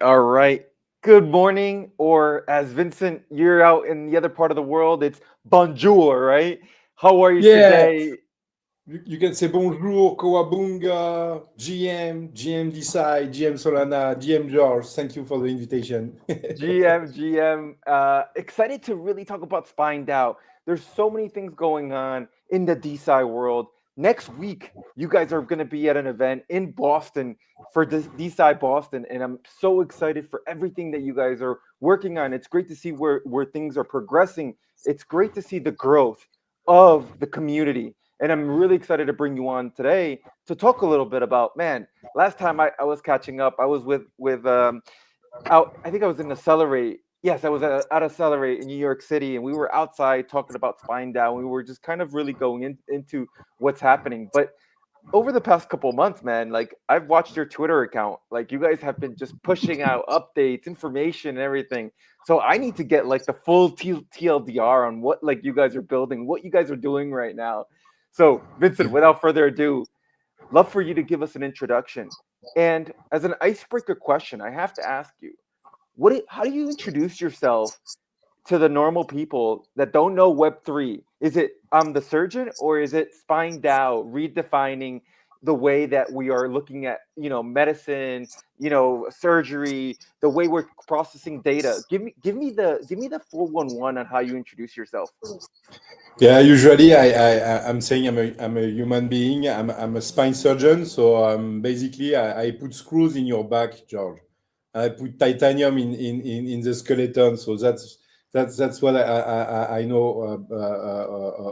All right. Good morning, or as Vincent, you're out in the other part of the world, it's bonjour, right? How are you Yeah, today? you can say bonjour, Kowabunga, GM Desai, GM Solana, GM George. Thank you for the invitation. GM, excited to really talk about SpineDAO. There's so many things going on in the DeSci world. Next week, you guys are going to be at an event in Boston for DeSci Boston, and I'm so excited for everything that you guys are working on. It's great to see where things are progressing. It's great to see the growth of the community, and I'm really excited to bring you on today to talk a little bit about, man, last time I was catching up, I was with out. I think I was in Accelerate. Yes, I was at Accelerate in New York City, and we were outside talking about SpineDAO. And we were just kind of really going into what's happening. But over the past couple of months, man, like I've watched your Twitter account. Like you guys have been just pushing out updates, information, and everything. So I need to get like the full TLDR on what like you guys are building, what you guys are doing right now. So Vincent, without further ado, love for you to give us an introduction. And as an icebreaker question, I have to ask you, how do you introduce yourself to the normal people that don't know Web3? Is it I'm the surgeon, or is it Spine DAO redefining the way that we are looking at, medicine, surgery, the way we're processing data? Give me the 411 on how you introduce yourself. Yeah, usually I'm saying I'm a human being. I'm a spine surgeon, so basically I put screws in your back, George. I put titanium in the skeleton, so that's what I know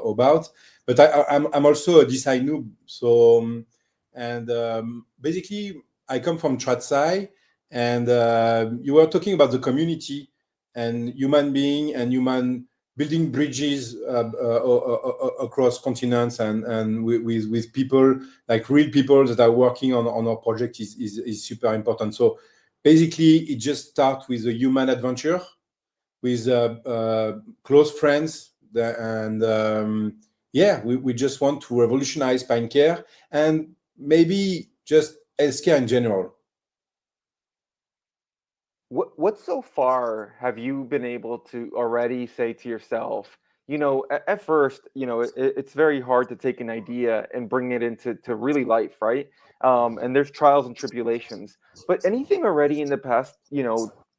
about. But I'm also a design noob. So basically I come from TradSci, and you were talking about the community and human being and human building bridges across continents and with people, like real people that are working on our project is super important. So basically it just starts with a human adventure with close friends and yeah, we just want to revolutionize spine care and maybe just healthcare in general. What so far have you been able to already say to yourself? At first, it's very hard to take an idea and bring it into really life, right? And there's trials and tribulations. But anything already in the past,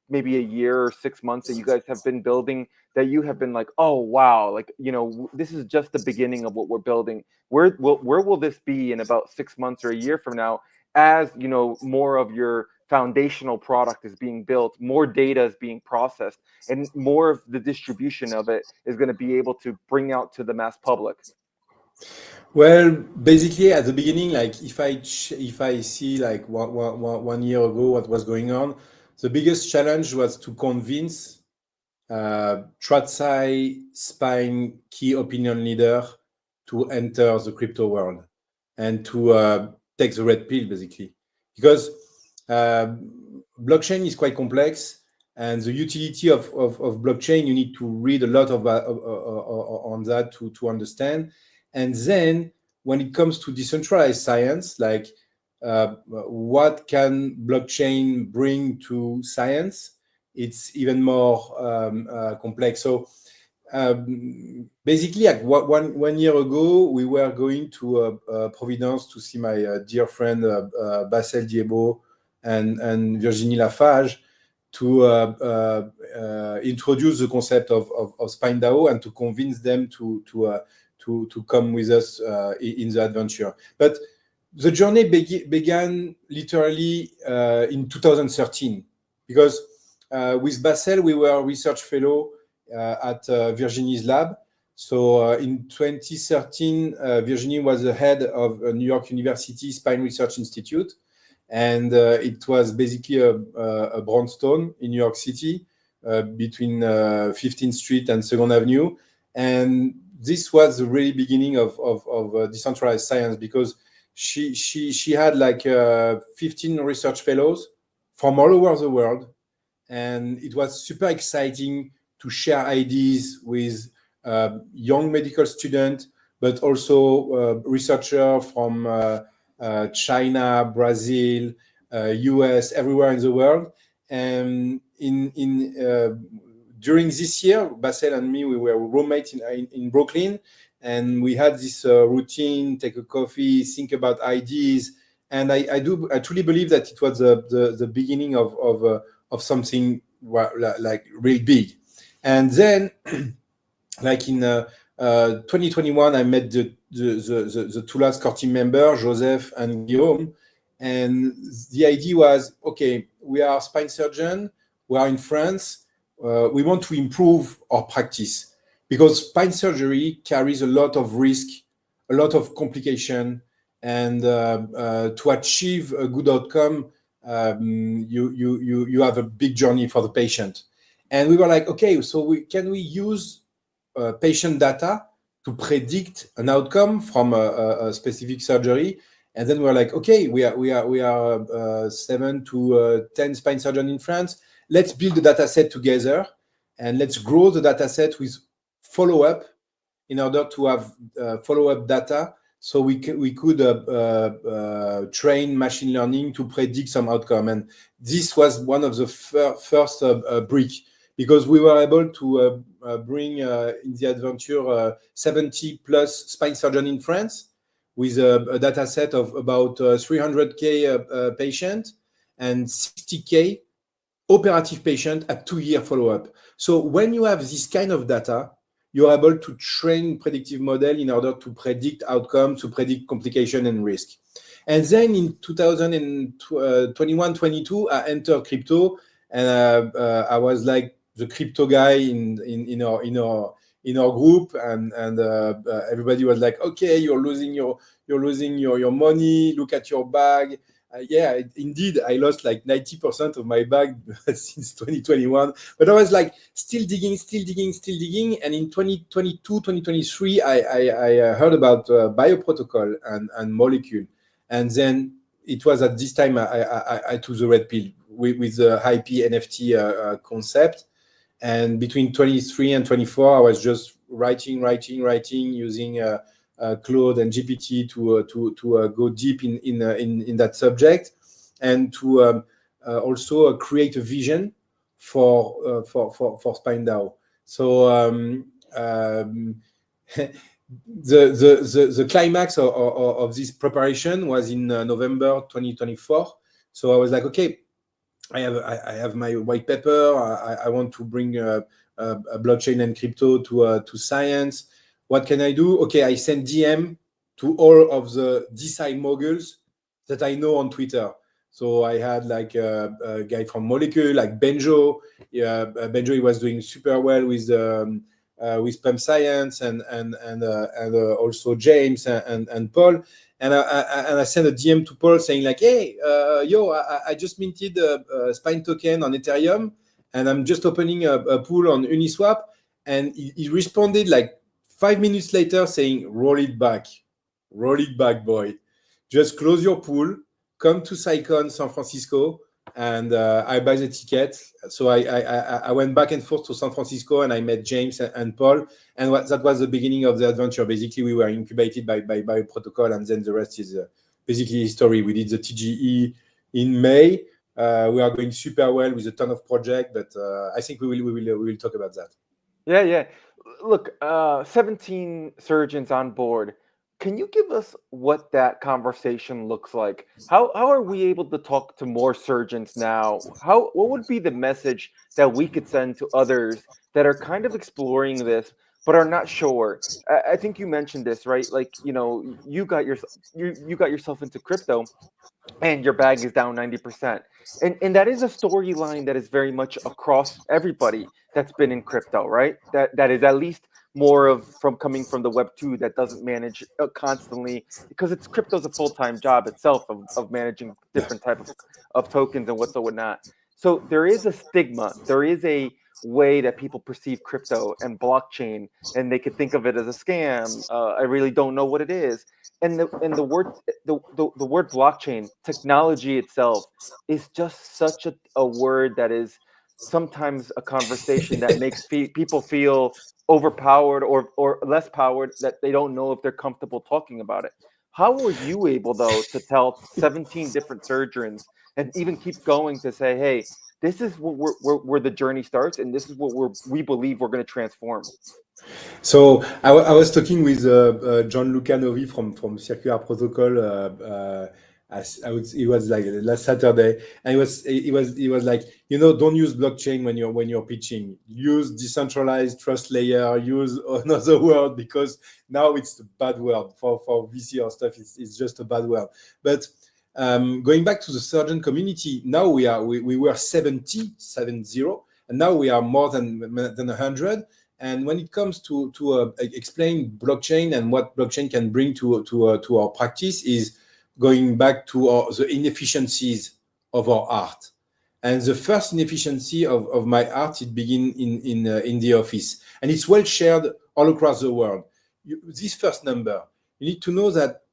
maybe a year or 6 months that you guys have been building that you have been like, oh wow, like this is just the beginning of what we're building. Where will this be in about 6 months or a year from now? As more of your foundational product is being built, more data is being processed, and more of the distribution of it is going to be able to bring out to the mass public. Well, basically at the beginning, like if I see like 1 year ago what was going on, the biggest challenge was to convince TradSci spine key opinion leader to enter the crypto world and to take the red pill, basically, because uh, blockchain is quite complex, and the utility of blockchain, you need to read a lot on that to understand. And then when it comes to decentralized science, like what can blockchain bring to science, it's even more complex. So basically, like 1 year ago, we were going to Providence to see my dear friend Bassel Diebo and Virginie Lafage to introduce the concept of SpineDAO and to convince them to come with us in the adventure. But the journey began literally in 2013, because with Basel, we were a research fellow at Virginie's lab. So in 2013, Virginie was the head of New York University Spine Research Institute. And it was basically a brownstone in New York City between 15th Street and 2nd Avenue. And this was the really beginning of decentralized science, because she had like 15 research fellows from all over the world. And it was super exciting to share ideas with young medical students, but also researchers from China, Brazil, US, everywhere in the world. And during this year, Basel and me, we were roommates in Brooklyn, and we had this routine: take a coffee, think about ideas. And I truly believe that it was the beginning of something like really big. And then, like in 2021, I met the two last core team members, Joseph and Guillaume. And the idea was, okay, we are spine surgeon, we are in France, we want to improve our practice, because spine surgery carries a lot of risk, a lot of complication, and to achieve a good outcome, you have a big journey for the patient. And we were like, okay, so can we use patient data to predict an outcome from a specific surgery? And then we're like, okay, we are 7 to 10 spine surgeons in France. Let's build a data set together, and let's grow the data set with follow-up in order to have follow-up data, so we could train machine learning to predict some outcome. And this was one of the first brick, because we were able to bring in the adventure 70 plus spine surgeons in France, with a data set of about 300K patient and 60K operative patient at 2-year follow-up. So when you have this kind of data, you're able to train predictive model in order to predict outcomes, to predict complication and risk. And then in 2021-22, I entered crypto, and I was like the crypto guy in our group, and everybody was like, okay, you're losing your money. Look at your bag. Yeah, indeed, I lost like 90% of my bag since 2021. But I was like still digging. And in 2022, 2023, I heard about bioprotocol and molecule. And then it was at this time I took the red pill with the IP NFT concept. And between 23 and 24, I was just writing using Claude and GPT to go deep in that subject, and to also create a vision for SpineDAO. So the climax of this preparation was in November 2024. So I was like, okay, I have my white paper. I want to bring a blockchain and crypto to science. What can I do? Okay, I send DM to all of the DeSci moguls that I know on Twitter. So I had like a guy from Molecule, like Benjo. Benjo, he was doing super well with Pump Science, and also James and Paul. And I sent a DM to Paul saying like, hey, I just minted a Spine token on Ethereum, and I'm just opening a pool on Uniswap. And he responded like 5 minutes later saying, roll it back, boy. Just close your pool, come to SciCon San Francisco, and I buy the ticket. So I went back and forth to San Francisco, and I met James and Paul. And that was the beginning of the adventure. Basically, we were incubated by Protocol, and then the rest is basically history. We did the TGE in May. We are going super well with a ton of projects, but I think we will talk about that. Yeah. Look, 17 surgeons on board. Can you give us what that conversation looks like? How are we able to talk to more surgeons now? What would be the message that we could send to others that are kind of exploring this, but are not sure. I think you mentioned this, right? Like, you got yourself into crypto, and your bag is down 90%. And that is a storyline that is very much across everybody that's been in crypto, right? That is at least more of from coming from the web 2 that doesn't manage constantly, because it's crypto's a full-time job itself of managing Yeah. different type of tokens and whatnot. So there is a stigma, there is a way that people perceive crypto and blockchain, and they could think of it as a scam. I really don't know what it is. And the word, the word blockchain technology itself is just such a word that is sometimes a conversation that makes people feel overpowered or less powered, that they don't know if they're comfortable talking about it. How were you able, though, to tell 17 different surgeons and even keep going to say, hey, this is where the journey starts, and this is what we believe we're going to transform? So I was talking with Gianluca Novi from Circular Protocol. It was like last Saturday, and he was like, don't use blockchain when you're pitching. Use decentralized trust layer. Use another word, because now it's a bad word for VC or stuff. It's just a bad word. But going back to the surgeon community, now we were 70, and now we are more than 100. And when it comes to explain blockchain and what blockchain can bring to our practice, is going back to the inefficiencies of our art. And the first inefficiency of my art, it begins in the office, and it's well shared all across the world. This first number, you need to know that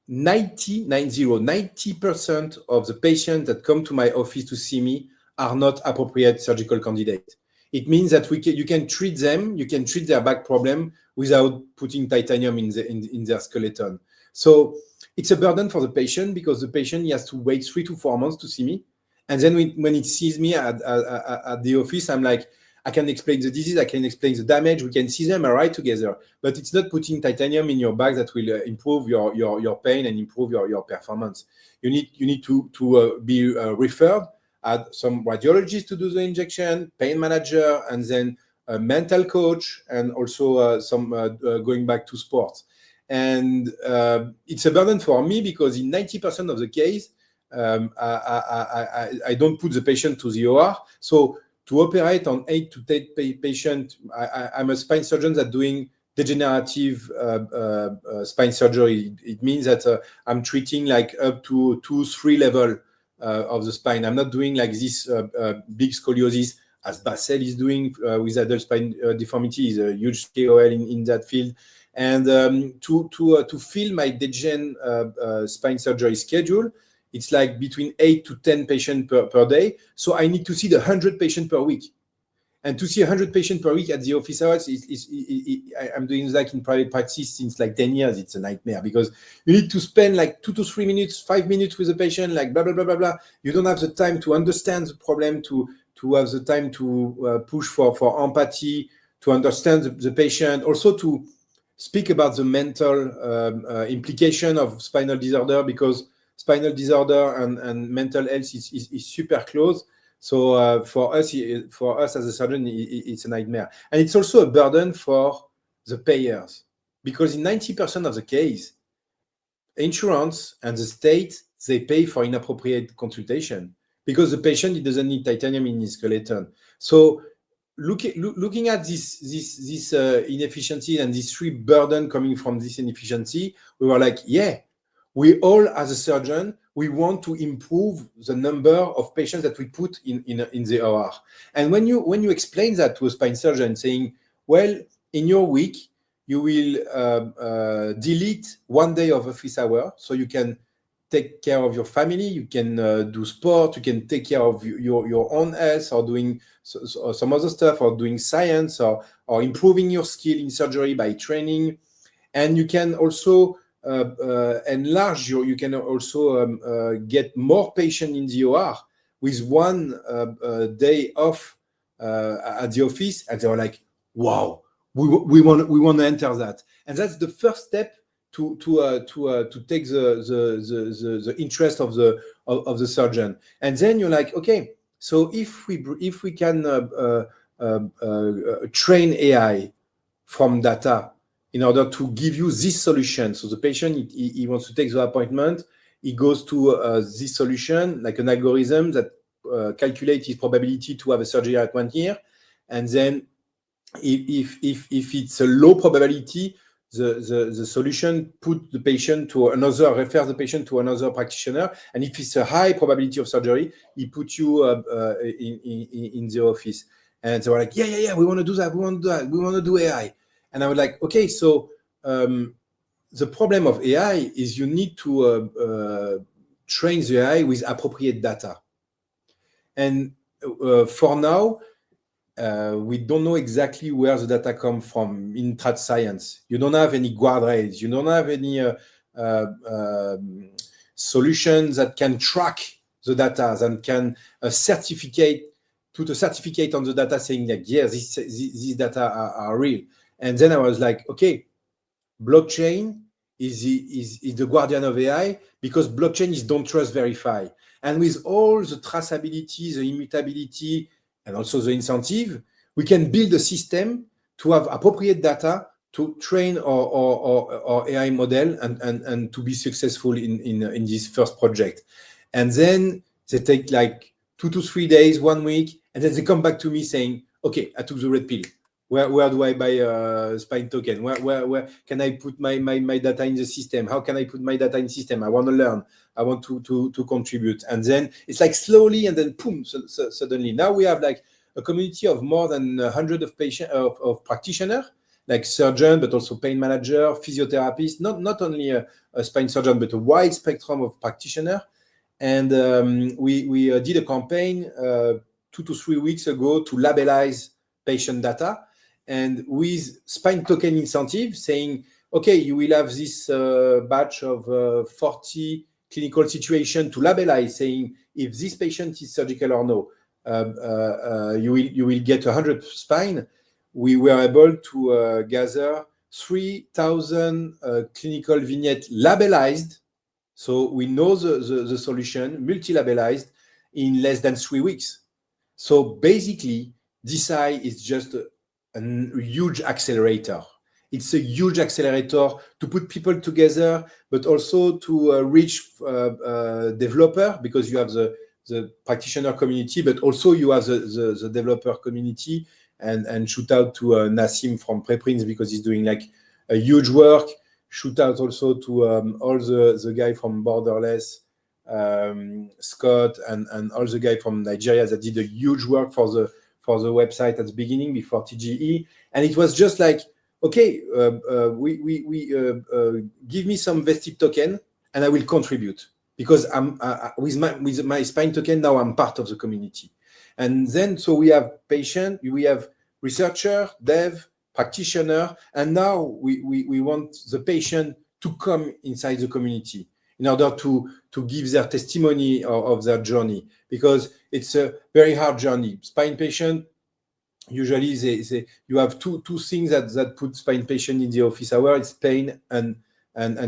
90% of the patients that come to my office to see me are not appropriate surgical candidates. It means that you can treat their back problem without putting titanium in their skeleton. So it's a burden for the patient, because the patient, he has to wait 3 to 4 months to see me. And then when he sees me at the office, I'm like, I can explain the disease, I can explain the damage, we can see them MRI together. But it's not putting titanium in your back that will improve your pain and improve your performance. You need to be referred at some radiologist to do the injection, pain manager, and then a mental coach, and also some going back to sports. And it's a burden for me, because in 90% of the case, I don't put the patient to the OR. So to operate on 8 to 10 patients, I'm a spine surgeon that's doing degenerative spine surgery. It means that I'm treating like up to 2-3 level of the spine. I'm not doing like this big scoliosis as Basel is doing with adult spine deformity. He's a huge KOL in that field. And to fill my degen spine surgery schedule, it's like between 8 to 10 patients per day. So I need to see the 100 patients per week. And to see 100 patients per week at the office hours, I'm doing that in private practice since like 10 years. It's a nightmare, because you need to spend like 2 to 3 minutes, 5 minutes with the patient, like blah, blah, blah, blah, blah. You don't have the time to understand the problem, to have the time to push for empathy, to understand the patient, also to speak about the mental implication of spinal disorder, because spinal disorder and mental health is super close. So for us as a surgeon, it's a nightmare. And it's also a burden for the payers, because in 90% of the case, insurance and the state, they pay for inappropriate consultation, because the patient, he doesn't need titanium in his skeleton. So looking at this inefficiency and this 3 burden coming from this inefficiency, we were like, yeah, we all, as a surgeon, we want to improve the number of patients that we put in the OR. And when you explain that to a spine surgeon, saying, well, in your week, you will delete 1 day of office hour, so you can take care of your family, you can do sport, you can take care of your own health, or doing some other stuff, or doing science, or improving your skill in surgery by training. And you can also enlarge you can also get more patients in the OR with 1 day off at the office. And they were like, wow, we want to enter that. And that's the first step to take the interest of the surgeon. And then you're like, okay, so if we can train AI from data in order to give you this solution. So the patient, he wants to take the appointment, he goes to this solution, like an algorithm that calculates his probability to have a surgery at 1 year. And then if it's a low probability, the solution put the patient to another, refers the patient to another practitioner. And if it's a high probability of surgery, he puts you in the office. And they were like, yeah, we want to do that. We want to do AI. And I was like, okay, so the problem of AI is you need to train the AI with appropriate data. And for now, we don't know exactly where the data come from in trad science. You don't have any guardrails. You don't have any solutions that can track the data, that can put a certificate on the data saying that, yeah, these data are real. And then I was like, okay, blockchain is the guardian of AI, because blockchain is don't trust, verify. And with all the traceability, the immutability, and also the incentive, we can build a system to have appropriate data to train our AI model and to be successful in this first project. And then they take like 2 to 3 days, 1 week, and then they come back to me saying, okay, I took the red pill. Where do I buy a Spine token? Where can I put my data in the system? How can I put my data in the system? I want to learn. I want to contribute. And then it's like slowly, and then boom, suddenly. Now we have like a community of more than 100 of practitioners, like surgeon, but also pain manager, physiotherapist, not only a spine surgeon, but a wide spectrum of practitioners. And we did a campaign 2 to 3 weeks ago to labelize patient data, and with Spine token incentive saying, okay, you will have this batch of 40 clinical situation to labelize, saying if this patient is surgical or no, you will get 100 spine. We were able to gather 3,000 clinical vignettes labelized, so we know the solution, multi-labelized, in less than 3 weeks. So basically, DeSci is just a huge accelerator. It's a huge accelerator to put people together, but also to reach developer, because you have the practitioner community, but also you have the developer community. And shout out to Nassim from Preprints, because he's doing like a huge work. Shout out also to all the guy from Borderless, Scott, and all the guy from Nigeria that did a huge work for the website at the beginning before TGE. And it was just like, okay, give me some vested token and I will contribute, because I'm with my Spine token now I'm part of the community. And then so we have patient, we have researcher, dev, practitioner, and now we want the patient to come inside the community in order to give their testimony of their journey, because it's a very hard journey. Spine patient, usually you have two things that put spine patient in the office hour. It's pain and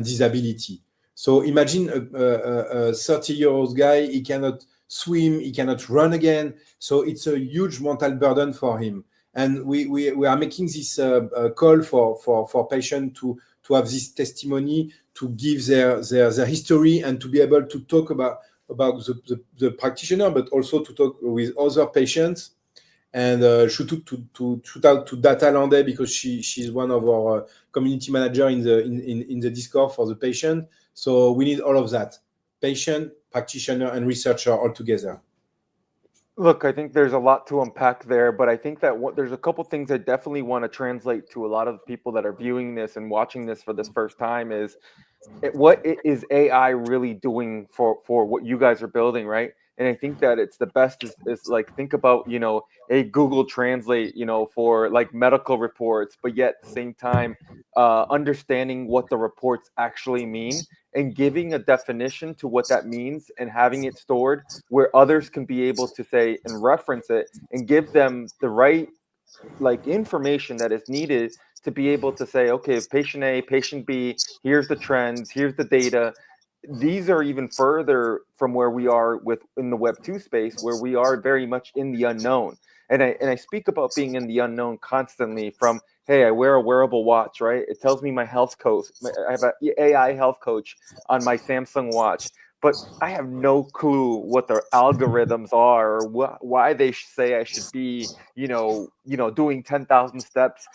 disability. So imagine a 30-year-old guy, he cannot swim, he cannot run again. So it's a huge mental burden for him. And we are making this call for patients to have this testimony, to give their history, and to be able to talk about the practitioner, but also to talk with other patients. And shout out to Data Landais, because she's one of our community manager in the Discord for the patient. So we need all of that: patient, practitioner, and researcher all together. Look, I think there's a lot to unpack there, but I think that there's a couple things I definitely want to translate to a lot of the people that are viewing this and watching this for this first time is what is AI really doing for what you guys are building, right? And I think that it's the best is like, think about, a Google Translate, for like medical reports, but yet at the same time, understanding what the reports actually mean and giving a definition to what that means and having it stored where others can be able to say and reference it and give them the right like information that is needed to be able to say, okay, patient A, patient B, here's the trends, here's the data. These are even further from where we are in the Web 2 space, where we are very much in the unknown. And I speak about being in the unknown constantly. From, hey, I wear a wearable watch, right? It tells me my health coach. I have an AI health coach on my Samsung watch, but I have no clue what their algorithms are, or why they say I should be, doing 10,000 steps,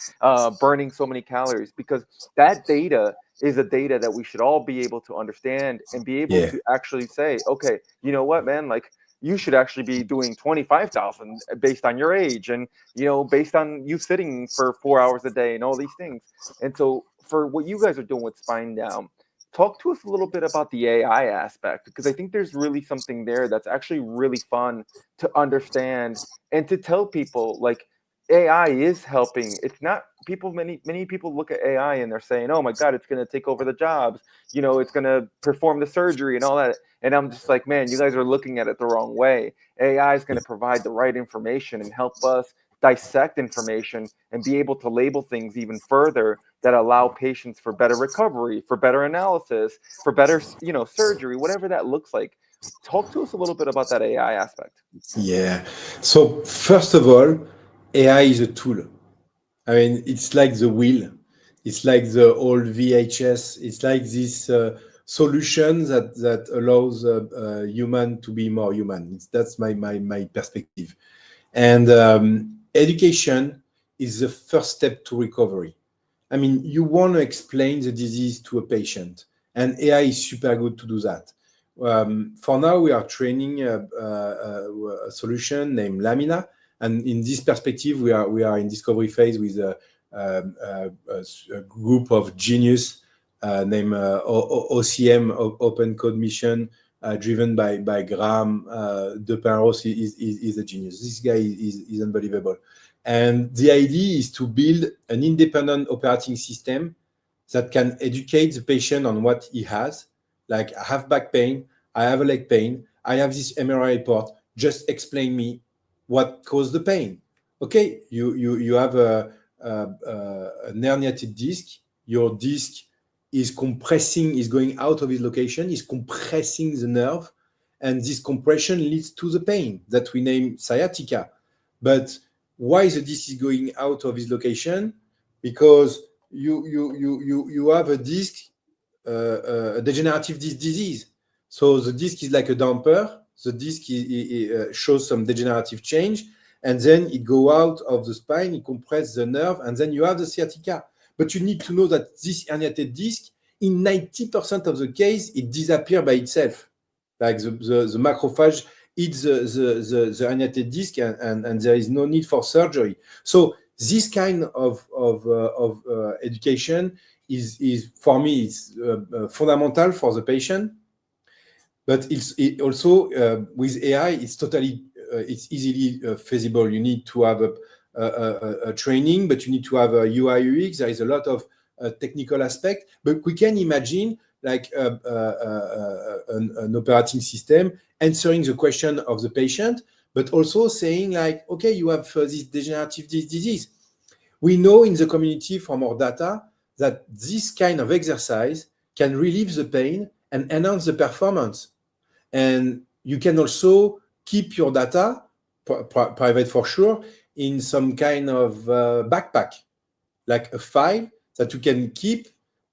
burning so many calories, because that data is a data that we should all be able to understand and be able Yeah. to actually say, okay, you know what, man, like, you should actually be doing 25,000 based on your age, and based on you sitting for 4 hours a day and all these things. And so for what you guys are doing with SpineDAO, talk to us a little bit about the AI aspect, because I think there's really something there that's actually really fun to understand and to tell people, like, AI is helping. It's not people. Many people look at AI and they're saying, "Oh my God, it's going to take over the jobs. It's going to perform the surgery and all that." And I'm just like, man, you guys are looking at it the wrong way. AI is going to provide the right information and help us dissect information and be able to label things even further that allow patients for better recovery, for better analysis, for better, surgery, whatever that looks like. Talk to us a little bit about that AI aspect. Yeah. So first of all, AI is a tool. I mean, it's like the wheel. It's like the old VHS. It's like this solution that allows human to be more human. That's my perspective. And education is the first step to recovery. I mean, you want to explain the disease to a patient, and AI is super good to do that. For now, we are training a solution named Lamina, and in this perspective, we are in discovery phase with a group of genius named OCM, Open Code Mission, driven by Graham de Penrose. Is a genius. This guy is unbelievable. And the idea is to build an independent operating system that can educate the patient on what he has. Like, I have back pain, I have a leg pain, I have this MRI report. Just explain me what caused the pain. Okay, you have an herniated disc. Your disc is compressing, is going out of its location, is compressing the nerve, and this compression leads to the pain that we name sciatica. But why the disc is going out of its location? Because you have a disc, a degenerative disc disease. So the disc is like a damper. The disc shows some degenerative change, and then it go out of the spine, it compress the nerve, and then you have the sciatica. But you need to know that this herniated disc, in 90% of the case, it disappears by itself. Like the macrophage eats the herniated disc, and there is no need for surgery. So this kind of education is for me, it's fundamental for the patient. But it also with AI, it's totally it's easily feasible. You need to have a training, but you need to have a UI UX. There is a lot of technical aspect, but we can imagine like an operating system answering the question of the patient, but also saying like, okay, you have this degenerative disease. We know in the community from our data that this kind of exercise can relieve the pain and enhance the performance. And you can also keep your data, private for sure, in some kind of backpack, like a file that you can keep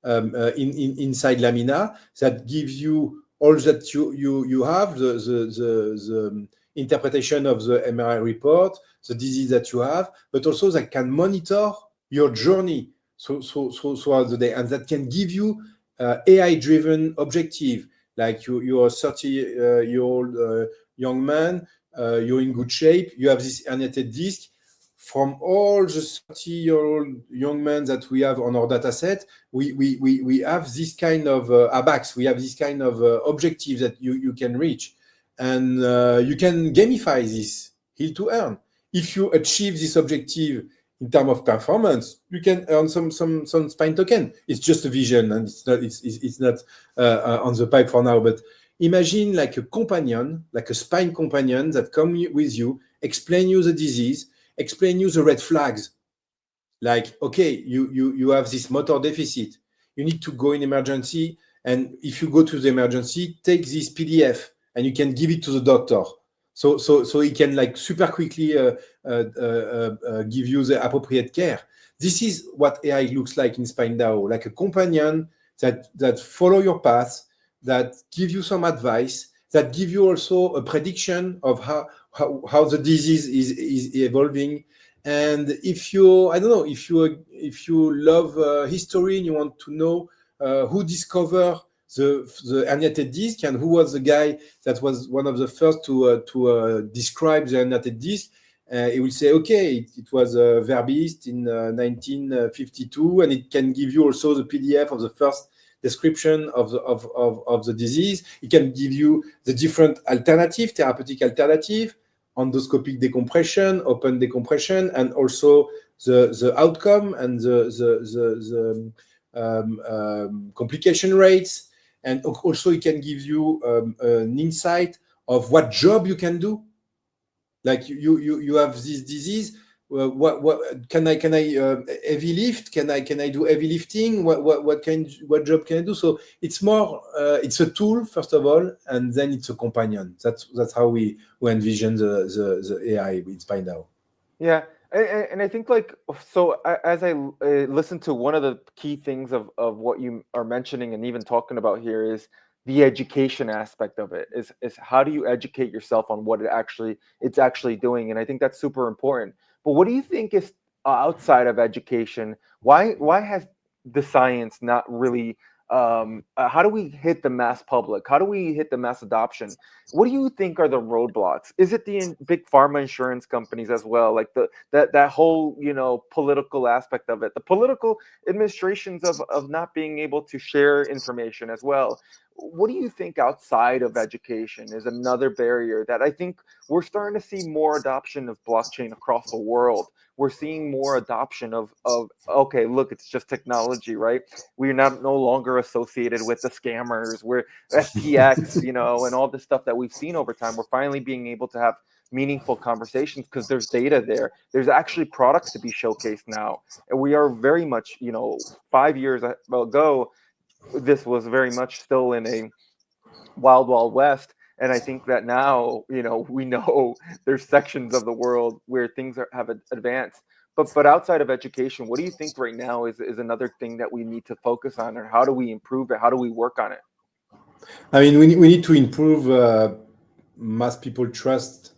inside Lamina that gives you all that you have, the interpretation of the MRI report, the disease that you have, but also that can monitor your journey throughout the day, and that can give you AI-driven objective. Like you're a 30-year-old young man, you're in good shape, you have this herniated disc. From all the 30-year-old young men that we have on our data set, we have this kind of ABACs, we have this kind of objective that you can reach. And you can gamify this, Heal to Earn. If you achieve this objective in terms of performance, you can earn some spine token. It's just a vision, and it's not on the pipe for now. But imagine like a companion, like a spine companion that come with you, explain you the disease, explain you the red flags. Like, okay, you have this motor deficit. You need to go in emergency, and if you go to the emergency, take this PDF, and you can give it to the doctor. So it can like super quickly give you the appropriate care. This is what AI looks like in SpineDAO, like a companion that follow your path, that give you some advice, that give you also a prediction of how the disease is evolving. And if you, I don't know, if you love history and you want to know who discovered the herniated disc and who was the guy that was one of the first to describe the herniated disc, it will say, okay, it was a verbist in 1952, and it can give you also the PDF of the first description of the disease. It can give you the different therapeutic alternative, endoscopic decompression, open decompression, and also the outcome and the complication rates. And also it can give you an insight of what job you can do. Like you have this disease. What can I heavy lift? Can I do heavy lifting? What job can I do? So it's more it's a tool first of all, and then it's a companion. That's how we envision the AI with SpineDAO. Yeah, and I think like so as I listen to one of the key things of what you are mentioning and even talking about here is the education aspect of it. Is how do you educate yourself on what it's actually doing? And I think that's super important. But what do you think is outside of education? Why has the science not really how do we hit the mass public? How do we hit the mass adoption? What do you think are the roadblocks? Is it the big pharma insurance companies as well, like that whole political aspect of it, the political administrations of not being able to share information as well? What do you think outside of education is another barrier that I think we're starting to see more adoption of blockchain across the world? We're seeing more adoption of okay, look, it's just technology, right? We're no longer associated with the scammers. We're FTX, and all this stuff that we've seen over time. We're finally being able to have meaningful conversations because there's data there. There's actually products to be showcased now. And we are very much, 5 years ago, this was very much still in a wild west, and I think that now we know there's sections of the world where things have advanced, but outside of education, what do you think right now is another thing that we need to focus on, or how do we improve it? How do we work on it? I mean, we need to improve mass people trust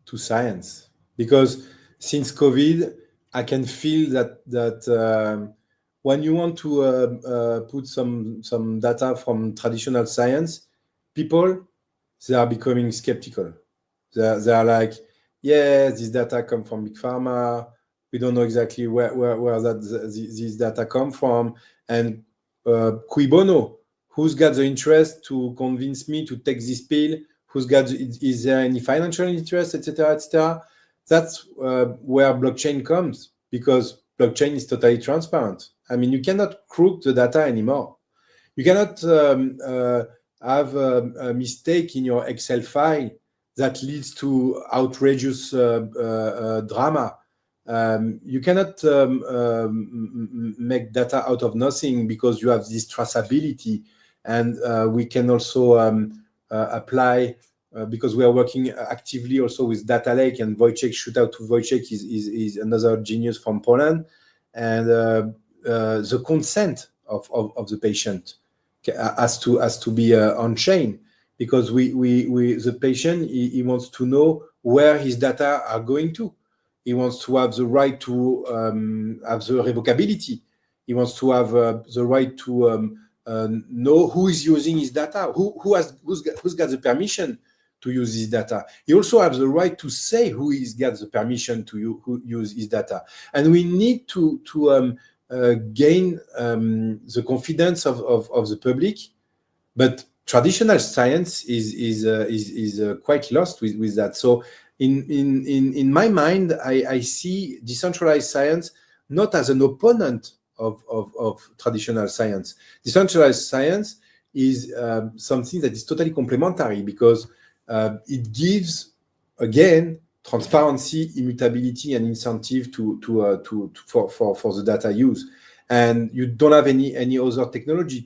to science, because since COVID I can feel that when you want to put some data from traditional science, people, they are becoming skeptical. They are like, yeah, this data come from big pharma. We don't know exactly where these data come from, and cui bono? Who's got the interest to convince me to take this pill? Is there any financial interest, etc., etc.? That's where blockchain comes, because blockchain is totally transparent. I mean, you cannot crook the data anymore. You cannot have a mistake in your Excel file that leads to outrageous drama. You cannot make data out of nothing, because you have this traceability. And we can also apply, because we are working actively also with Data Lake, and Wojciech, shout out to Wojciech, is another genius from Poland. And the consent of the patient has to be on chain, because the patient, he wants to know where his data are going to. He wants to have the right to have the revocability. He wants to have the right to know who is using his data, who's got the permission to use his data. He also has the right to say who's got the permission to use his data. And we need to gain the confidence of the public. But traditional science is quite lost with that. So in my mind, I see decentralized science not as an opponent of traditional science. Decentralized science is something that is totally complementary, because it gives, again, transparency, immutability, and incentive for the data use. And you don't have any other technology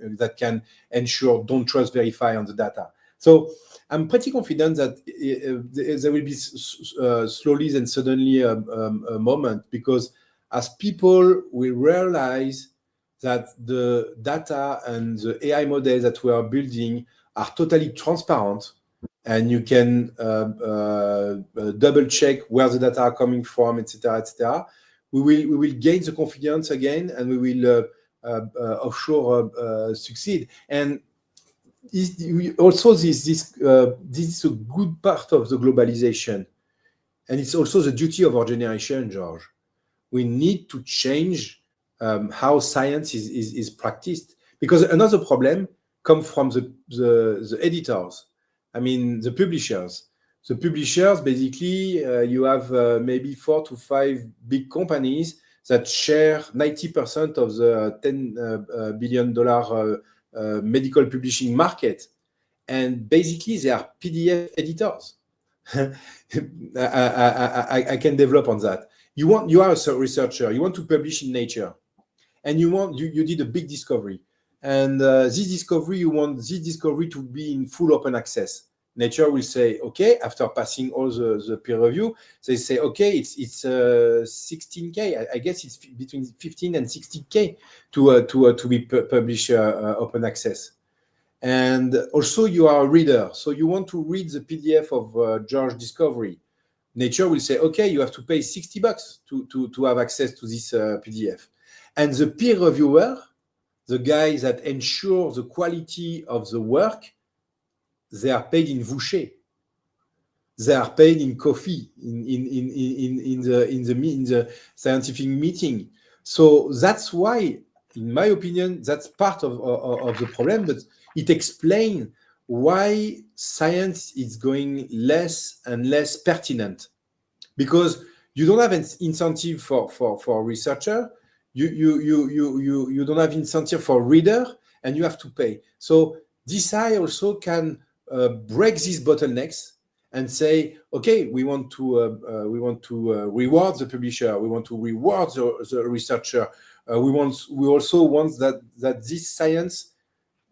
that can ensure don't trust, verify on the data. So I'm pretty confident that there will be slowly and suddenly a moment, because as people will realize that the data and the AI models that we are building are totally transparent, and you can double check where the data are coming from, etc., etc. We will gain the confidence again, and we will offshore succeed. And also this is a good part of the globalization, and it's also the duty of our generation, George. We need to change how science is practiced, because another problem comes from the editors. I mean, the publishers. The publishers, basically, you have maybe 4 to 5 big companies that share 90% of the $10 billion medical publishing market. And basically, they are PDF editors. I can develop on that. You are a researcher, you want to publish in Nature, and you did a big discovery, and this discovery, you want this discovery to be in full open access. Nature will say, okay, after passing all the peer review, they say, okay, it's 16K. I guess it's between 15 and 60K to be published open access. And also, you are a reader, so you want to read the PDF of George Discovery. Nature will say, okay, you have to pay $60 to have access to this PDF. And the peer reviewer, the guys that ensure the quality of the work, they are paid in voucher. They are paid in coffee in the scientific meeting. So that's why, in my opinion, that's part of the problem, but it explains why science is going less and less pertinent, because you don't have an incentive for researcher, you don't have incentive for reader, and you have to pay. So DeSci also can break these bottlenecks and say, okay, we want to reward the publisher, we want to reward the researcher, we also want that this science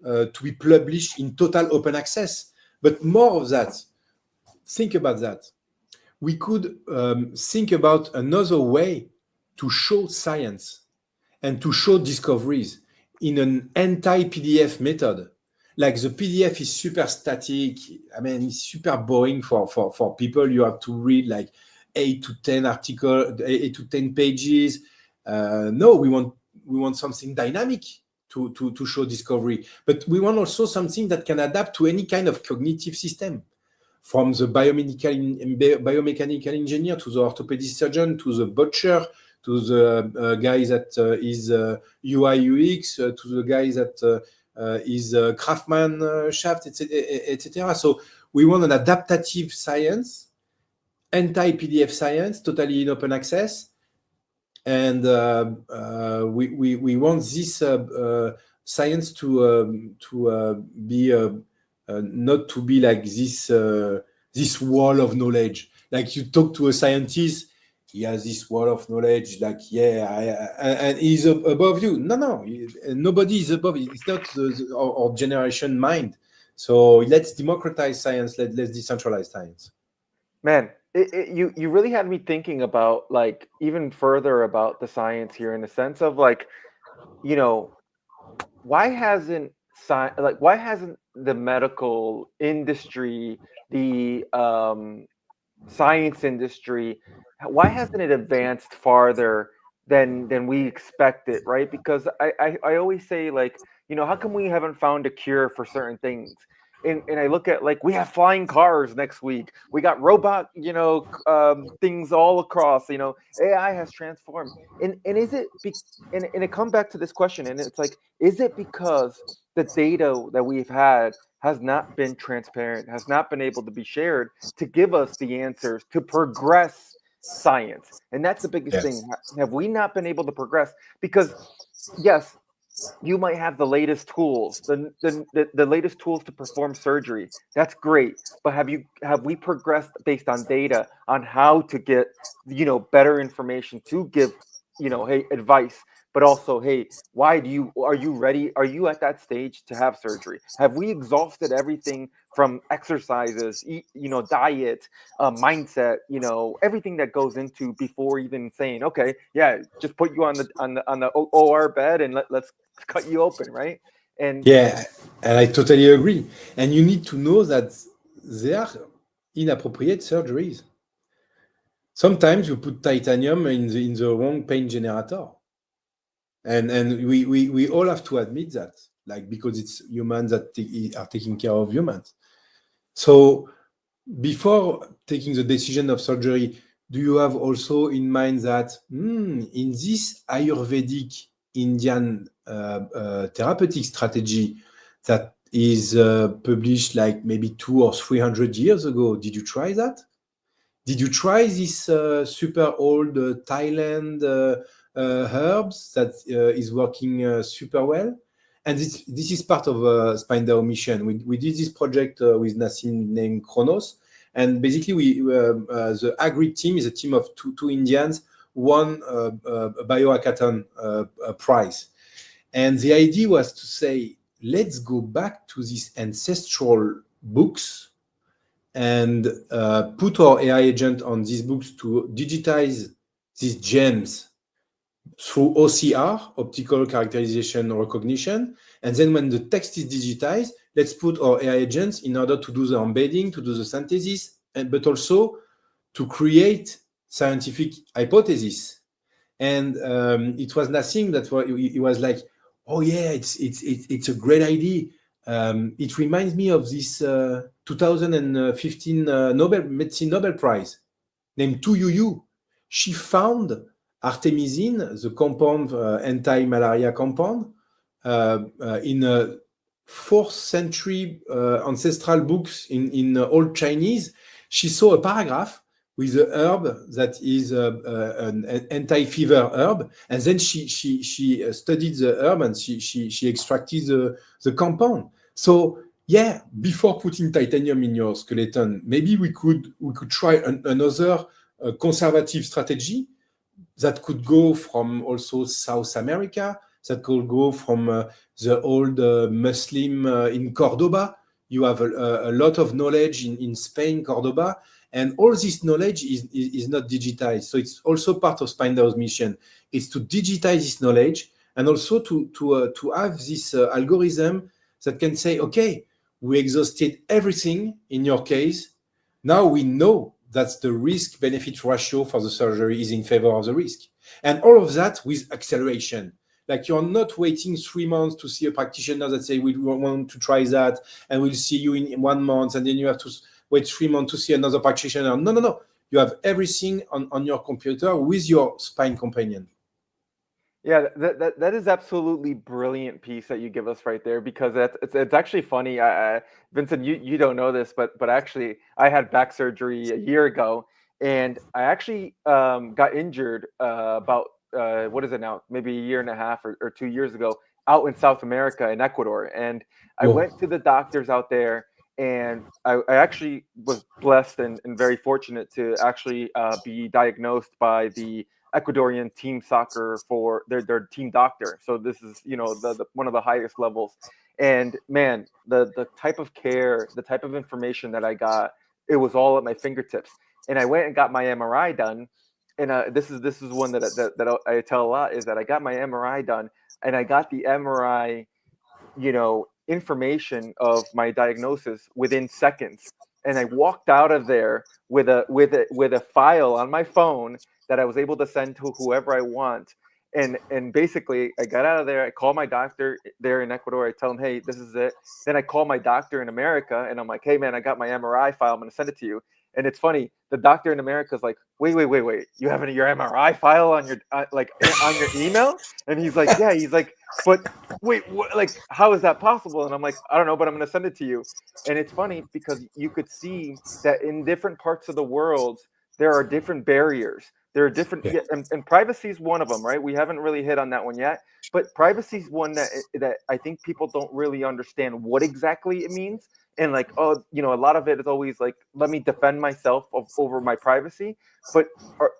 to be published in total open access. But more of that, think about that. We could think about another way to show science and to show discoveries in an anti-PDF method. Like, the PDF is super static. I mean, it's super boring for people. You have to read like 8 to 10 articles, 8 to 10 pages. No, we want something dynamic to show discovery, but we want also something that can adapt to any kind of cognitive system, from the biomechanical engineer to the orthopedic surgeon to the butcher to the guy that is UI UX to the guy that is craftsmanship, etc. So we want an adaptative science, anti-PDF science, totally in open access, and we want this science to be not to be like this wall of knowledge. Like, you talk to a scientist, he has this wall of knowledge, like, and he's above you. No, nobody is above. It's not our generation mind. So let's democratize science. Let's decentralize science. Man, you really had me thinking about, like, even further about the science here, in the sense of, like, you know, why hasn't the medical industry, the science industry, why hasn't it advanced farther than we expected, right? Because I always say, like, how come we haven't found a cure for certain things? And I look at, like, we have flying cars next week. We got robot, things all across. AI has transformed. And is it and it comes back to this question, and it's like, is it because the data that we've had has not been transparent, has not been able to be shared to give us the answers to progress science? And that's the biggest thing. Have we not been able to progress? Because yes, you might have the latest tools, the latest tools to perform surgery. That's great. But have we progressed based on data on how to get better information to give hey, advice but also, hey, are you ready? Are you at that stage to have surgery? Have we exhausted everything from exercises, diet, mindset, everything that goes into before even saying, okay, yeah, just put you on the OR bed and let's cut you open, right? And Yeah, and I totally agree. And you need to know that they are inappropriate surgeries. Sometimes you put titanium in the wrong pain generator. And we all have to admit that, like, because it's humans that are taking care of humans. So before taking the decision of surgery, do you have also in mind that in this Ayurvedic Indian therapeutic strategy that is published like maybe 200 or 300 years ago, did you try that? Did you try this super old Thailand herbs that is working super well? And this is part of SpineDAO mission. We did this project with Nassim named Kronos. And basically, the Agri team is a team of two Indians, won a biohackathon prize. And the idea was to say, let's go back to these ancestral books and put our AI agent on these books to digitize these gems through OCR, optical characterization recognition. And then when the text is digitized, let's put our AI agents in order to do the embedding, to do the synthesis, but also to create scientific hypotheses. And it was nothing that it was like, oh yeah, it's a great idea. It reminds me of this 2015 Medicine Nobel Prize named Tu Youyou. She found artemisinin, the compound, anti-malaria compound, in a 4th century ancestral books in old Chinese. She saw a paragraph with a herb that is an anti-fever herb, and then she studied the herb and she extracted the compound. So yeah, before putting titanium in your skeleton, maybe we could try another conservative strategy that could go from also South America, that could go from the old Muslim in Cordoba. You have a lot of knowledge in Spain, Cordoba, and all this knowledge is not digitized. So it's also part of SpineDAO's mission. It's to digitize this knowledge and also to have this algorithm that can say, okay, we exhausted everything in your case. Now we know that the risk-benefit ratio for the surgery is in favor of the risk. And all of that with acceleration. Like, you're not waiting 3 months to see a practitioner that say, we want to try that, and we'll see you in 1 month, and then you have to wait 3 months to see another practitioner. No. You have everything on your computer with your spine companion. Yeah, that is absolutely brilliant piece that you give us right there, because it's actually funny. Vincent, you don't know this, but actually I had back surgery a year ago, and I actually got injured about what is it now? Maybe a year and a half or 2 years ago, out in South America in Ecuador, and I Whoa. went to the doctors out there, and I actually was blessed and very fortunate to actually be diagnosed by the Ecuadorian team soccer for their team doctor. So this is, the one of the highest levels. And man, the type of care, the type of information that I got, it was all at my fingertips. And I went and got my MRI done. And this is one that I tell a lot, is that I got my MRI done, and I got the MRI, information of my diagnosis within seconds. And I walked out of there with a file on my phone that I was able to send to whoever I want. And basically, I got out of there. I call my doctor there in Ecuador. I tell him, hey, this is it. Then I call my doctor in America, and I'm like, hey man, I got my MRI file. I'm gonna send it to you. And it's funny, the doctor in America is like, wait, you have your MRI file on your on your email? And he's like, yeah. He's like, but wait, what, like, how is that possible? And I'm like, I don't know, but I'm gonna send it to you. And it's funny because you could see that in different parts of the world there are different barriers. There are different, yeah, and privacy is one of them, right? We haven't really hit on that one yet, but privacy is one that I think people don't really understand what exactly it means. And like, oh, you know, a lot of it is always like, let me defend myself over my privacy. But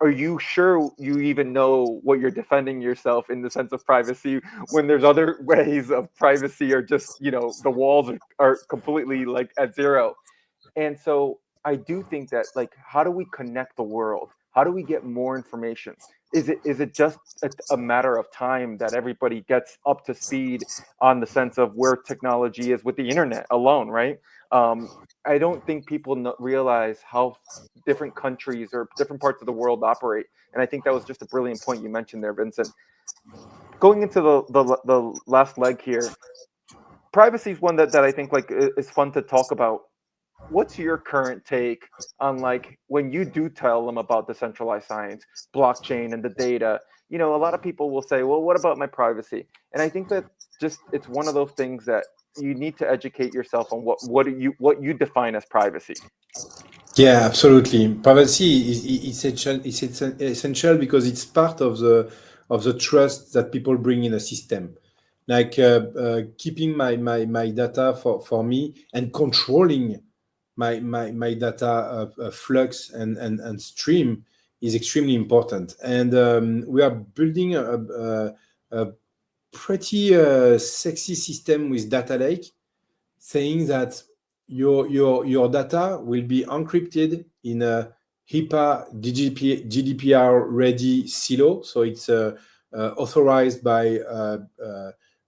are you sure you even know what you're defending yourself in the sense of privacy when there's other ways of privacy are just, you know, the walls are completely like at zero. And so I do think that, like, how do we connect the world? How do we get more information? Is it just a matter of time that everybody gets up to speed on the sense of where technology is with the internet alone, right? I don't think people realize how different countries or different parts of the world operate, and I think that was just a brilliant point you mentioned there, Vincent. Going into the last leg here, privacy is one that I think like is fun to talk about. What's your current take on, like, when you do tell them about decentralized science, blockchain, and the data? You know, a lot of people will say, well, what about my privacy? And I think that just it's one of those things that you need to educate yourself on what you define as privacy. Yeah, absolutely. Privacy is essential. It's essential because it's part of the trust that people bring in a system. Like keeping my data for me and controlling my data flux and stream is extremely important. And we are building a pretty sexy system with data lake, saying that your data will be encrypted in a HIPAA GDPR ready silo. So it's authorized by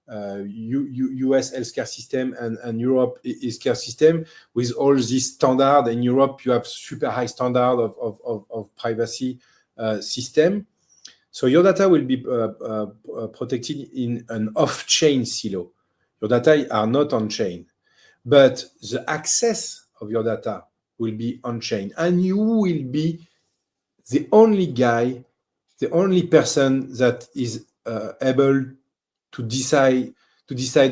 US healthcare system and Europe healthcare system with all this standard. In Europe, you have super high standard of privacy system. So your data will be protected in an off-chain silo. Your data are not on-chain, but the access of your data will be on-chain, and you will be the only guy, the only person that is able to decide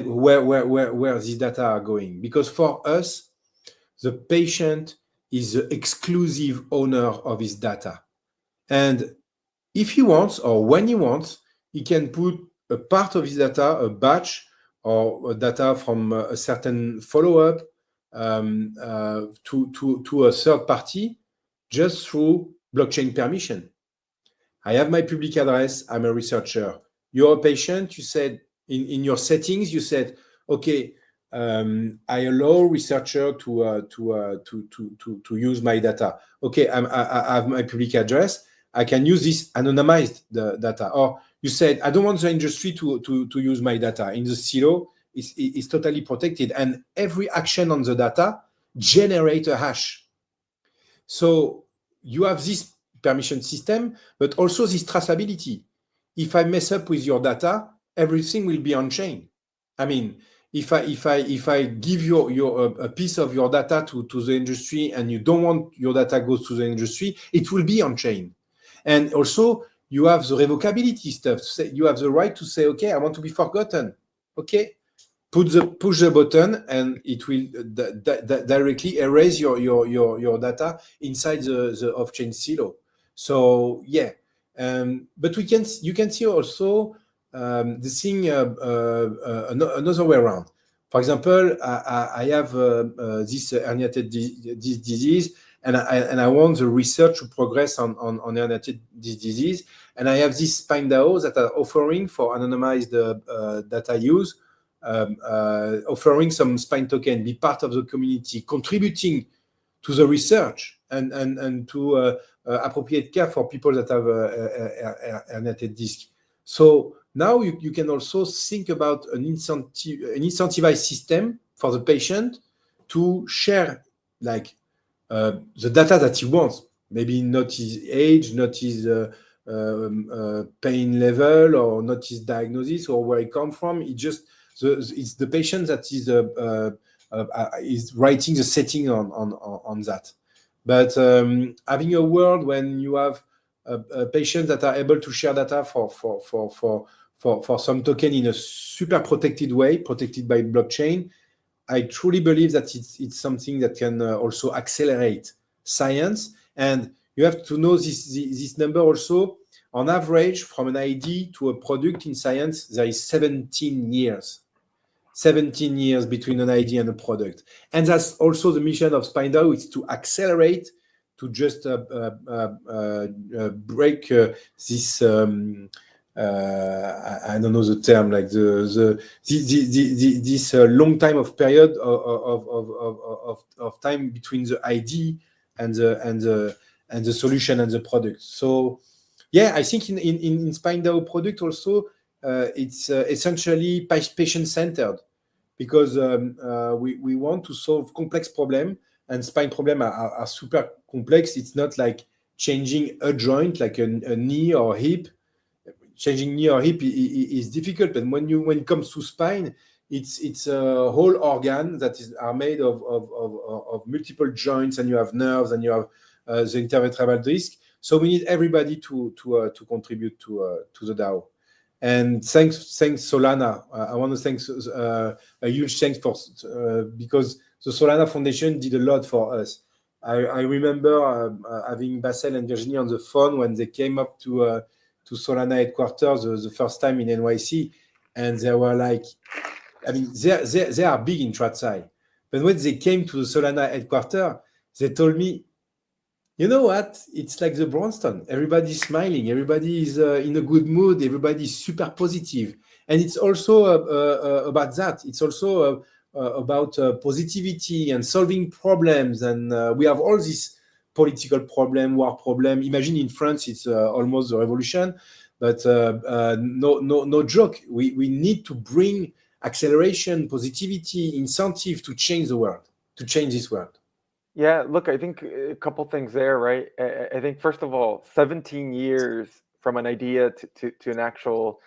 where these data are going. Because for us, the patient is the exclusive owner of his data. And if he wants, or when he wants, he can put a part of his data, a batch or data from a certain follow-up to a third party just through blockchain permission. I have my public address. I'm a researcher. You're a patient. You said in your settings, you said, okay, I allow researcher to use my data. Okay, I have my public address. I can use this anonymized data. Or you said, I don't want the industry to use my data. In the silo, it's totally protected. And every action on the data generates a hash. So you have this permission system, but also this traceability. If I mess up with your data, everything will be on chain. I mean, if I give you a piece of your data to the industry and you don't want your data goes to the industry, it will be on chain. And also, you have the revocability stuff. You have the right to say, okay, I want to be forgotten. Okay, push the button, and it will directly erase your data inside the off-chain silo. So yeah, but you can see also the thing another way around. For example, I have this herniated disease. And I want the research to progress on herniated disease. And I have these SpineDAO that are offering for anonymized data use, offering some Spine token, be part of the community, contributing to the research and to appropriate care for people that have herniated disc. So now you can also think about an incentivized system for the patient to share, like, the data that he wants, maybe not his age, not his pain level, or not his diagnosis, or where he come from. It's the patient that is writing the setting on that. But having a world when you have patients that are able to share data for some token in a super protected way, protected by blockchain, I truly believe that it's something that can also accelerate science. And You have to know this number also. On average, from an idea to a product in science, there is 17 years. 17 years between an idea and a product. And that's also the mission of SpineDAO, is to accelerate, to just break this, I don't know the term, like this long time of period of time between the idea and the solution and the product. So yeah, I think in SpineDAO product also, it's essentially patient-centered, because we want to solve complex problems, and spine problems are super complex. It's not like changing a joint, like a knee or hip. Changing knee or hip is difficult, but when it comes to spine, it's a whole organ that are made of multiple joints, and you have nerves, and you have the intervertebral disc. So we need everybody to contribute to the DAO. And thanks Solana. I want to thank a huge thanks for because the Solana Foundation did a lot for us. I remember having Basel and Virginie on the phone when they came up to Solana headquarters the first time in NYC, and they were like, I mean, they are big in TradSci, but when they came to the Solana headquarters, they told me, you know what? It's like the Bronston. Everybody's smiling. Everybody is in a good mood. Everybody's super positive. And it's also about that. It's also about positivity and solving problems. And we have all these political problem, war problem. Imagine in France, it's almost a revolution. But no joke. We need to bring acceleration, positivity, incentive to change the world, to change this world. Yeah, look, I think a couple things there, right? I think first of all, 17 years from an idea to an actual,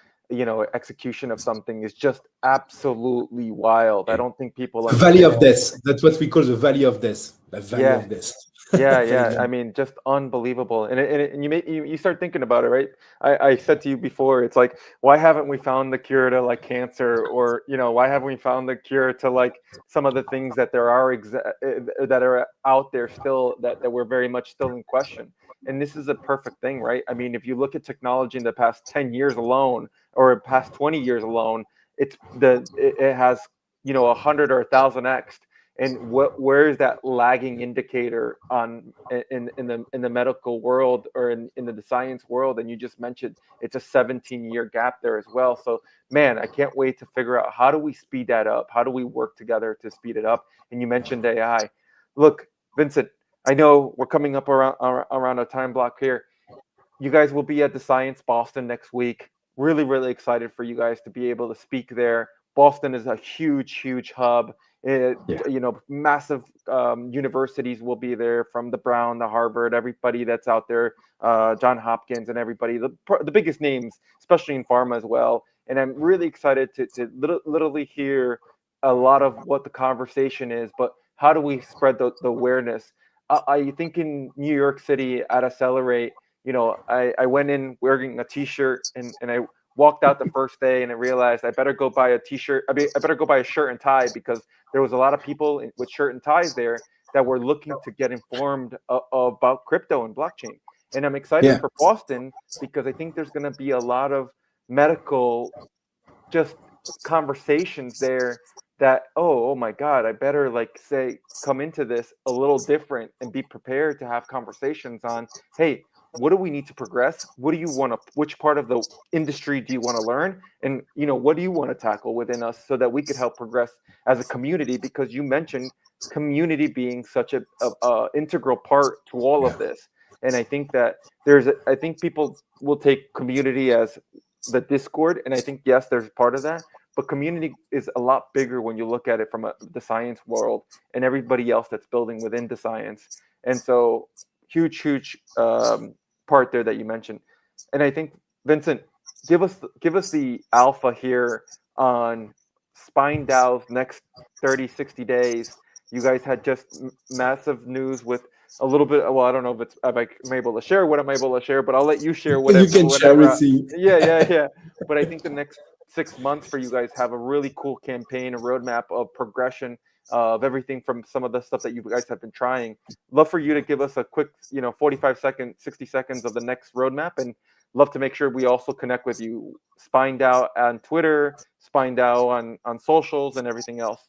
execution of something is just absolutely wild. I don't think people The valley of understand. death. That's what we call the valley of death. The valley Yeah, of death. yeah. I mean, just unbelievable. And you start thinking about it, right? I said to you before, it's like, why haven't we found the cure to like cancer, or why haven't we found the cure to like some of the things that there are that are out there still that we're very much still in question. And this is a perfect thing, right? I mean, if you look at technology in the past 10 years alone, or past 20 years alone, it has 100 or 1,000x. And where is that lagging indicator on in the medical world, or in the science world? And you just mentioned it's a 17-year gap there as well. So man, I can't wait to figure out, how do we speed that up? How do we work together to speed it up? And you mentioned AI. Look, Vincent, I know we're coming up around a time block here. You guys will be at the Science Boston next week. Really, really excited for you guys to be able to speak there. Boston is a huge hub. Massive universities will be there, from the Brown, the Harvard, everybody that's out there, John Hopkins, and everybody, the biggest names, especially in pharma as well. And I'm really excited to literally hear a lot of what the conversation is, but how do we spread the awareness? I think in New York City at Accelerate, I went in wearing a T-shirt, and I walked out the first day, and I realized I better go buy a T-shirt. I better go buy a shirt and tie, because there was a lot of people with shirt and ties there that were looking to get informed about crypto and blockchain. And I'm excited for Boston, because I think there's going to be a lot of medical just conversations there that, oh my God, I better come into this a little different and be prepared to have conversations on, hey, what do we need to progress? What do you want to, which part of the industry do you want to learn? And, what do you want to tackle within us, so that we could help progress as a community? Because you mentioned community being such a integral part to all of this. And I think that I think people will take community as the Discord. And I think, yes, there's part of that, but community is a lot bigger when you look at it from the science world and everybody else that's building within the science. And so huge part there that you mentioned. And I think, Vincent, give us the alpha here on SpineDAO's next 30, 60 days. You guys had just massive news with a little bit. Well, I don't know if I'm able to share what I'm able to share, but I'll let you share whatever. You can share everything. Yeah. But I think the next 6 months for you guys have a really cool campaign, a roadmap of progression of everything from some of the stuff that you guys have been trying. Love for you to give us a quick, 45-second, 60 seconds of the next roadmap, and love to make sure we also connect with you. SpineDAO on Twitter, SpineDAO on socials, and everything else.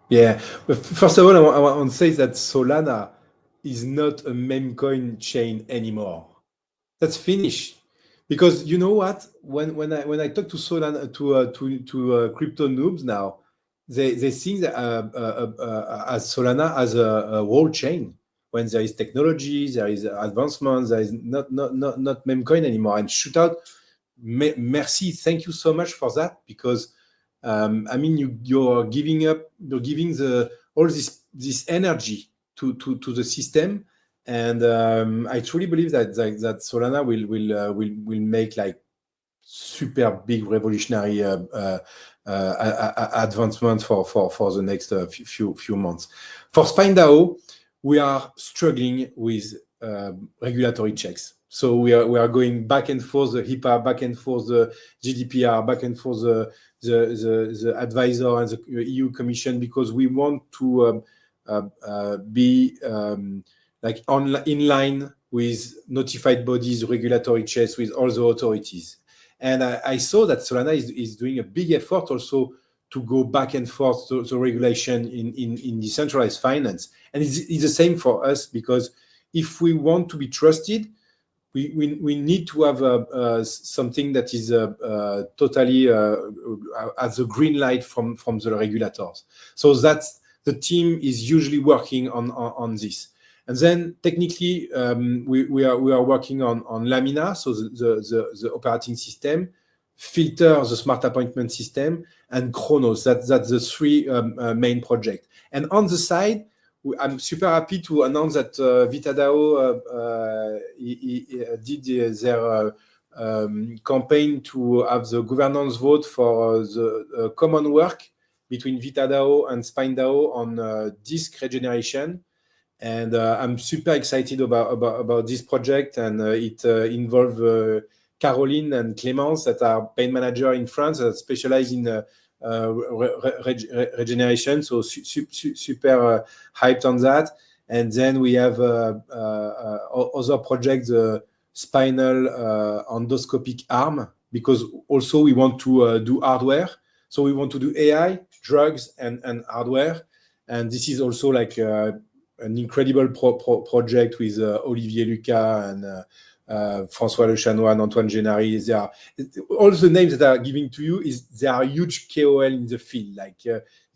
Yeah. But first of all, I want to say that Solana is not a meme coin chain anymore. That's finished. Because you know what? When I talk to Solana to crypto noobs now, they think that as Solana as a whole chain. When there is technology, there is advancement, there is not meme coin anymore. And shootout, merci, thank you so much for that, because I mean you're giving all this energy to the system. And I truly believe that Solana will make like super big revolutionary advancement for the next few months. For SpineDAO, we are struggling with regulatory checks. So we are going back and forth, the HIPAA, back and forth, the GDPR, back and forth, the advisor and the EU Commission, because we want to be like in line with notified bodies, regulatory checks with all the authorities. And I saw that Solana is doing a big effort also to go back and forth to the regulation in decentralized finance. And it's the same for us, because if we want to be trusted, we need to have something that is totally as a green light from the regulators. So that's the team is usually working on this. And then technically, we are working on Lamina, so the operating system, Filter, the smart appointment system, and Chronos. That's the three main projects. And on the side, I'm super happy to announce that VitaDAO did their campaign to have the governance vote for the common work between VitaDAO and SpineDAO on disk regeneration. And I'm super excited about this project, and it involves Caroline and Clémence, that are pain manager in France, that specialize in regeneration. So super hyped on that. And then we have other projects, the spinal endoscopic arm, because also we want to do hardware. So we want to do AI, drugs, and hardware. And this is also like an incredible project with Olivier Lucas and François Lechanois and Antoine Génary. They are all the names that are giving to you they are huge KOL in the field. Like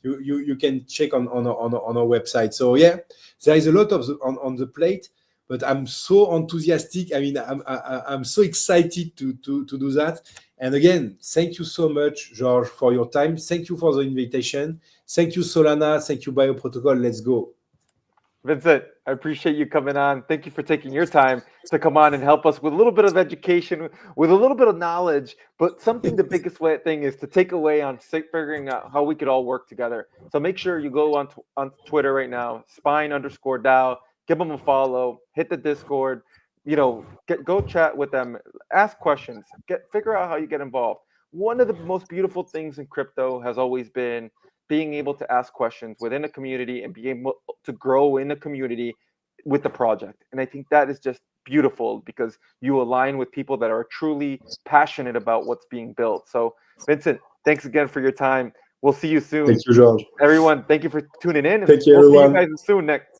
you can check on our website. So yeah, there is a lot on the plate, but I'm so enthusiastic. I mean, I'm so excited to do that. And again, thank you so much, George, for your time. Thank you for the invitation. Thank you, Solana. Thank you, Bioprotocol. Let's go. Vincent, I appreciate you coming on. Thank you for taking your time to come on and help us with a little bit of education, with a little bit of knowledge, but something the biggest thing is to take away on figuring out how we could all work together. So make sure you go on Twitter right now, spine_DAO, give them a follow, hit the Discord, go chat with them, ask questions, figure out how you get involved. One of the most beautiful things in crypto has always been being able to ask questions within a community and being able to grow in a community with the project. And I think that is just beautiful, because you align with people that are truly passionate about what's being built. So Vincent, thanks again for your time. We'll see you soon. Thank you, George. Everyone, thank you for tuning in. Thank you, we'll everyone. see you guys soon next.